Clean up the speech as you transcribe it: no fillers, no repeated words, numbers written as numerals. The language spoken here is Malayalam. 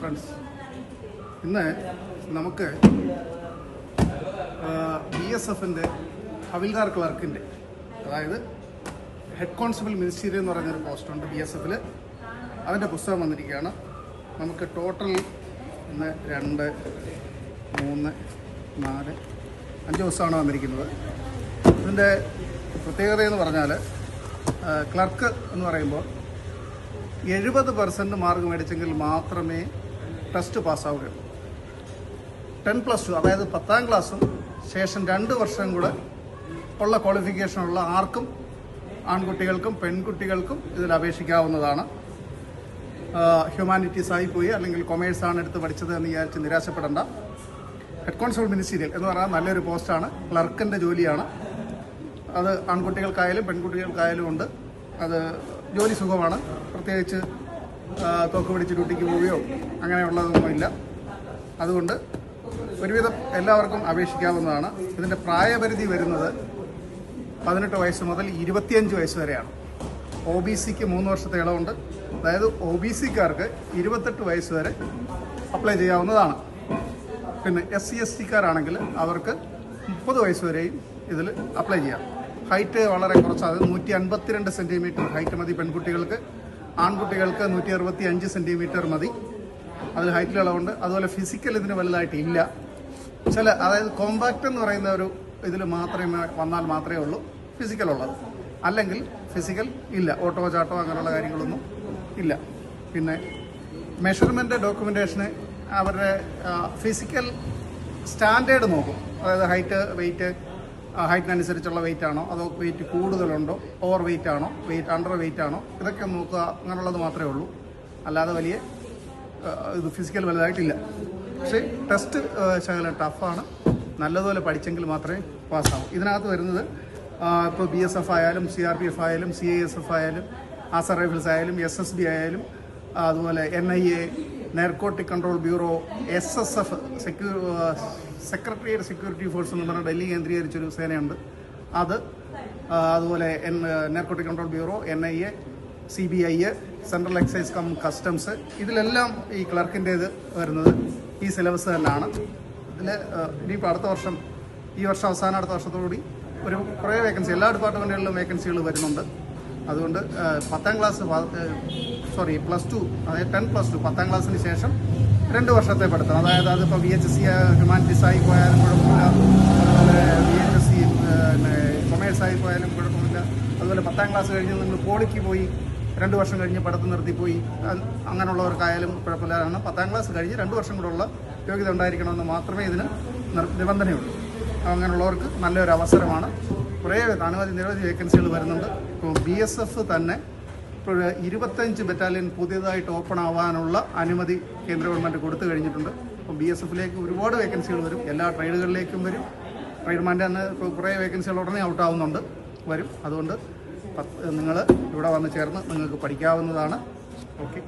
ഫ്രണ്ട്സ്, ഇന്ന് നമുക്ക് BSFിൻ്റെ ഹവിൽദാർ ക്ലർക്കിൻ്റെ, അതായത് ഹെഡ് കോൺസ്റ്റബിൾ മിനിസ്റ്റീരിയൽ എന്ന് പറയുന്നൊരു പോസ്റ്റുണ്ട് BSFിൽ. അതിൻ്റെ പുസ്തകം വന്നിരിക്കുകയാണ്. നമുക്ക് ടോട്ടൽ ഇന്ന് 2, 3, 4, 5 പുസ്തകമാണ് വന്നിരിക്കുന്നത്. ഇതിൻ്റെ പ്രത്യേകത എന്ന് പറഞ്ഞാൽ ക്ലർക്ക് എന്ന് പറയുമ്പോൾ 70% മാർക്ക് മേടിച്ചെങ്കിൽ മാത്രമേ ടെസ്റ്റ് പാസ്സാവുകയുള്ളൂ. 10+2 അതായത് 10ാം ക്ലാസ്സും ശേഷം 2 വർഷം കൂടെ ഉള്ള ക്വാളിഫിക്കേഷനുള്ള ആർക്കും, ആൺകുട്ടികൾക്കും പെൺകുട്ടികൾക്കും ഇതിൽ അപേക്ഷിക്കാവുന്നതാണ്. ഹ്യൂമാനിറ്റീസ് ആയിപ്പോയി അല്ലെങ്കിൽ കൊമേഴ്സാണ് എടുത്ത് പഠിച്ചത് എന്ന് വിചാരിച്ച് നിരാശപ്പെടേണ്ട. ഹെഡ് കോൺസ്റ്റബിൾ മിനിസ്റ്റീരിയൽ എന്ന് പറഞ്ഞാൽ നല്ലൊരു പോസ്റ്റാണ്, ക്ലർക്കിൻ്റെ ജോലിയാണ്. അത് ആൺകുട്ടികൾക്കായാലും പെൺകുട്ടികൾക്കായാലും ഉണ്ട്. അത് ജോലി സുഖമാണ്. പ്രത്യേകിച്ച് തോക്ക് പിടിച്ച് ഡ്യൂട്ടിക്ക് പോവുകയോ അങ്ങനെയുള്ളതൊന്നുമില്ല. അതുകൊണ്ട് ഒരുവിധം എല്ലാവർക്കും അപേക്ഷിക്കാവുന്നതാണ്. ഇതിൻ്റെ പ്രായപരിധി വരുന്നത് 18 വയസ്സ് മുതൽ 25 വയസ്സ് വരെയാണ്. OBCക്ക് 3 വർഷത്തെ ഇളവുണ്ട്. അതായത് OBCക്കാർക്ക് 28 വയസ്സ് വരെ അപ്ലൈ ചെയ്യാവുന്നതാണ്. പിന്നെ SC/ST-കാരാണെങ്കിൽ അവർക്ക് 30 വയസ്സ് വരെയും ഇതിൽ അപ്ലൈ ചെയ്യാം. ഹൈറ്റ് വളരെ കുറച്ച്, അത് 152 സെൻറ്റിമീറ്റർ ഹൈറ്റ് മതി പെൺകുട്ടികൾക്ക്. ആൺകുട്ടികൾക്ക് 165 സെൻറ്റിമീറ്റർ മതി. അതിൽ ഹൈറ്റിൽ ഇളവുണ്ട്. അതുപോലെ ഫിസിക്കൽ ഇതിന് വലുതായിട്ടില്ല. അതായത് കോമ്പാക്റ്റ് എന്ന് പറയുന്ന ഒരു ഇതിൽ വന്നാൽ മാത്രമേ ഉള്ളൂ ഫിസിക്കൽ ഉള്ളത്. അല്ലെങ്കിൽ ഫിസിക്കൽ ഇല്ല, ഓട്ടോ ചാട്ടോ അങ്ങനെയുള്ള കാര്യങ്ങളൊന്നും ഇല്ല. പിന്നെ മെഷർമെൻറ്റ് ഡോക്യുമെൻറ്റേഷന് അവരുടെ ഫിസിക്കൽ സ്റ്റാൻഡേർഡ് നോക്കും. അതായത് ഹൈറ്റ്, വെയിറ്റ്, ഹൈറ്റിനനുസരിച്ചുള്ള വെയിറ്റ് ആണോ, അതോ വെയിറ്റ് കൂടുതലുണ്ടോ, ഓവർ വെയിറ്റ് ആണോ, അണ്ടർ വെയിറ്റ് ആണോ, ഇതൊക്കെ നോക്കുക. അങ്ങനെയുള്ളത് മാത്രമേ ഉള്ളൂ. അല്ലാതെ വലിയ ഇത് ഫിസിക്കൽ വലുതായിട്ടില്ല. പക്ഷേ ടെസ്റ്റ് ശകലം ടഫാണ്. നല്ലതുപോലെ പഠിച്ചെങ്കിൽ മാത്രമേ പാസ്സാവൂ. ഇതിനകത്ത് വരുന്നത് ഇപ്പോൾ BSF ആയാലും CRPF ആയാലും CISF ആയാലും ആസാം റൈഫിൾസ് ആയാലും SSB ആയാലും അതുപോലെ NIA, narcotic control bureau, SSF secretariat security force എന്ന് പറഞ്ഞാൽ ഡൽഹി കേന്ദ്രീകരിച്ചൊരു സേനയുണ്ട്. അതുപോലെ narcotic control bureau, NIA, CBI, central excise customs, ഇതിലെല്ലാം ഈ ക്ലർക്കിൻ്റേത് വരുന്നത് ഈ സിലബസ് തന്നെയാണ്. ഇതിൽ ഇനിയിപ്പോൾ അടുത്ത വർഷം, ഈ വർഷം അവസാനം അടുത്ത വർഷത്തോടുകൂടി കുറേ വേക്കൻസി, എല്ലാ ഡിപ്പാർട്ട്മെൻറ്റുകളിലും വേക്കൻസികൾ വരുന്നുണ്ട്. അതുകൊണ്ട് 10ാം ക്ലാസ് +2, അതായത് 10+2 10ാം ക്ലാസ്സിന് ശേഷം 2 വർഷത്തെ പഠിത്തം. അതായത് അതിപ്പോൾ VHSC ഹ്യൂമാനിറ്റീസ് ആയി പോയാലും കുഴപ്പമില്ല, അതുപോലെ VHSC കൊമേഴ്സ് ആയി പോയാലും കുഴപ്പമില്ല. അതുപോലെ 10ാം ക്ലാസ് കഴിഞ്ഞ് നിങ്ങൾ പോളിക്ക് പോയി 2 വർഷം കഴിഞ്ഞ് പഠിത്തം നിർത്തിപ്പോയി അങ്ങനെയുള്ളവർക്കായാലും കുഴപ്പമില്ലാണ്. 10ാം ക്ലാസ് കഴിഞ്ഞ് 2 വർഷം കൂടെയുള്ള യോഗ്യത ഉണ്ടായിരിക്കണമെന്ന് മാത്രമേ ഇതിന് നിബന്ധനയുള്ളൂ. അങ്ങനെയുള്ളവർക്ക് നല്ലൊരു അവസരമാണ്. നിരവധി വേക്കൻസികൾ വരുന്നുണ്ട്. ഇപ്പോൾ BSF തന്നെ ഇപ്പോൾ 25 ബറ്റാലിയൻ പുതിയതായിട്ട് ഓപ്പൺ ആവാനുള്ള അനുമതി കേന്ദ്ര ഗവൺമെൻറ് കൊടുത്തു കഴിഞ്ഞിട്ടുണ്ട്. അപ്പോൾ BSFിലേക്ക് ഒരുപാട് വേക്കൻസികൾ വരും. എല്ലാ ട്രേഡുകളിലേക്കും വരും. ട്രേഡ്മാൻ്റെ തന്നെ ഇപ്പോൾ കുറേ വേക്കൻസികൾ ഉടനെ വരും. അതുകൊണ്ട് നിങ്ങൾ ഇവിടെ വന്ന് ചേർന്ന് നിങ്ങൾക്ക് പഠിക്കാവുന്നതാണ്. ഓക്കെ.